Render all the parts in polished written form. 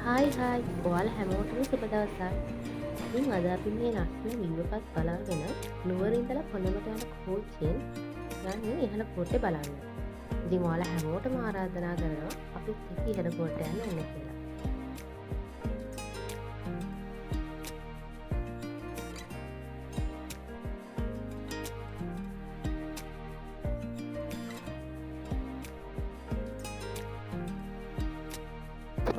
Hi ඔයාලා හැමෝටම සුබ දවසක්. ඉතින් අද අපි මේ ලස්සන වීඩියෝ එකක් බලාගෙන නුවර ඉඳලා කොළඹට යන කෝච්චියෙන් යන්නේ ඉහළ කෝට්ටේ බලන්න. ඉතින් ඔයාලා හැමෝටම ආරාධනා කරනවා අපිත් එක්ක ඉහළ කෝට්ටේ යන්න එන්න කියලා.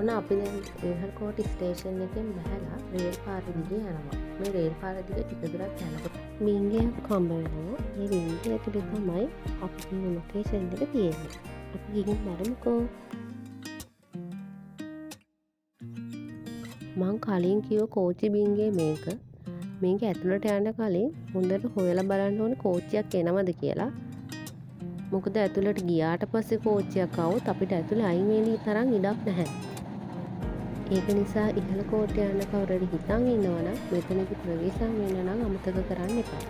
ඔන්න අපි දැන් ඉහළකෝට ස්ටේෂන් එකෙන් බැහැලා රේල් පාර දිගේ යනවා. මේ රේල් පාර දිගේ ටික දුරක් යනකොට බිංගයක් හම්බ වෙනවා. මේ බිංගය ඇතුලේ තමයි අපි කියන ලොකේෂන් එක තියෙන්නේ. අපි ගිහින් බලමුකෝ. මං කලින් කිව්ව කෝච්චි බිංගේ මේක. මේක ඇතුළට යන්න කලින් හොඳට හොයලා බලන්න ඕනේ කෝච්චියක් එනවද කියලා. මොකද ඇතුළට ගියාට පස්සේ කෝච්චියක් આવොත් අපිට ඇතුළේ අයින් වෙන්න තරම් ඉඩක් නැහැ. ඒක නිසා ඉහළ කෝට්ට යන්න කවුරුහරි හිතන් ඉන්නවනම් මෙතනදි ප්‍රවේශම් වෙන්න නම් අමතක කරන්න එපා.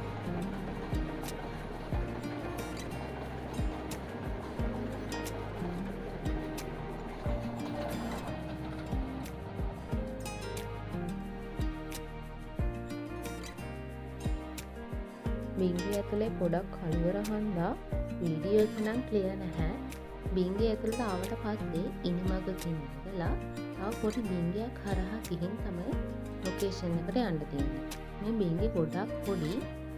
බිංගේ ඇතුලේ පොඩක් කළුවර හන්දා වීඩියෝ එක නම් ක්ලියර් නැහැ. බිංගේ ඇතුළට ආවට පස්සේ ඉනිමගකින් ඉඳලා තව පොඩි බිංගයක් හරහා ගිහින් තමයි ලොකේෂන් එකට යන්න තියෙන්නේ. මේ බිංගේ ගොඩක් පොඩි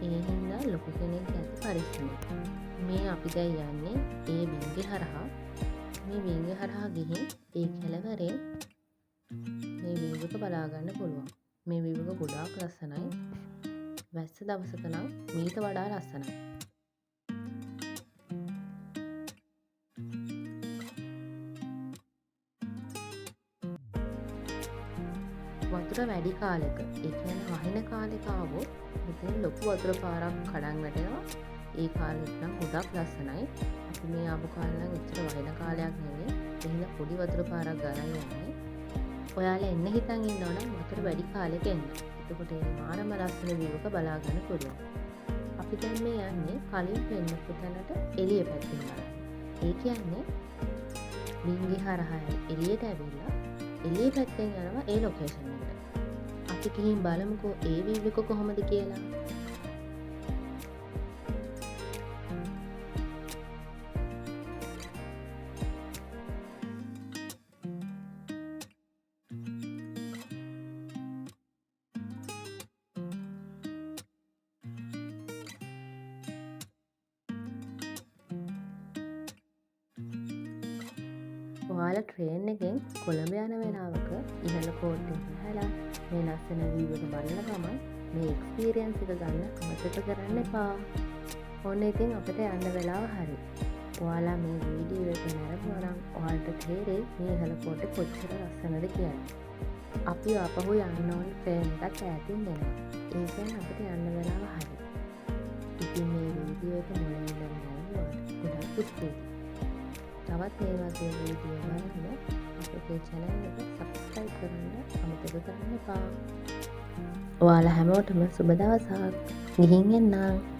ඒ හින්දා ලොකු කෙනෙක් ඇති පරිස්සමෙන්. මේ අපි දැන් යන්නේ ඒ බිංගේ හරහා. මේ බිංගේ හරහා ගිහින් ඒ කෙළවරෙන් මේ වීව් එක බලා ගන්න පුළුවන්. මේ වීව් එක ගොඩාක් ලස්සනයි. වැස්ස දවසක නම් මීට වඩා ලස්සනයි. වතුර වැඩි කාලෙක ඒ කියන්නේ වහින කාලෙක ආවොත් මෙතන ලොකු වතුර පාරක් කඩන් වැටෙනවා. ඒ කාලෙත් නම් ගොඩක් ලස්සනයි. අපි මේ ආපු කාලේ නම් එච්චර වහින කාලයක් නෙවෙයි. එහෙනම් පොඩි වතුර පාරක් ගානයි යන්නේ. ඔයාලා එන්න හිතන් ඉන්නවනම් වතුර වැඩි කාලෙක එන්න. එතකොට මේ මාරම ලස්සන වීව් එක බලා ගන්න පුළුවන්. අපි දැන් මේ යන්නේ කලින් පෙන්නපු තැනට එළිය පැත්තෙන් බලන්න. ඒ කියන්නේ බිංගේ හරහා එළියට ඇවිල්ලා එළිය පැත්තෙන් යනවා ඒ ලොකේෂන් එකට. අපි ගිහින් බලමුකෝ ඒ වීව් එක කොහොමද කියලා. ඔයාලා ට්‍රේන් එකෙන් කොළඹ යන වෙලාවක ඉහළ කෝට්ටේ බැහැලා මේ ලස්සන වීව් එක බලන ගමන් මේ එක්ස්පීරියන්ස් එක ගන්න අමතක කරන්න එපා. ඔන්න ඉතින් අපිට යන්න වෙලාව හරි. ඔයාලා මේ වීඩියෝ එක නරඹුවා නම් ඔයාලට තේරෙයි මේ ඉහළ කෝට්ටේ කොච්චර ලස්සනද කියලා. අපි ආපහු යන්න ඕන ට්‍රේන් එකත් ඈතින් එනවා. ඒ කියන්නේ අපිට යන්න වෙලාව හරි. ඉතින් මේ වීඩියෝ එක මොනින් නරඹුවාට ගොඩාක් ස්තුතියි. තවත් මේ වගේ වීඩියෝ බලන්න අපේ channel එක subscribe කරන්න අමතක කරන්න එපා. ඔයාලා හැමෝටම සුබ දවසක්. ගිහින් එන්නම්.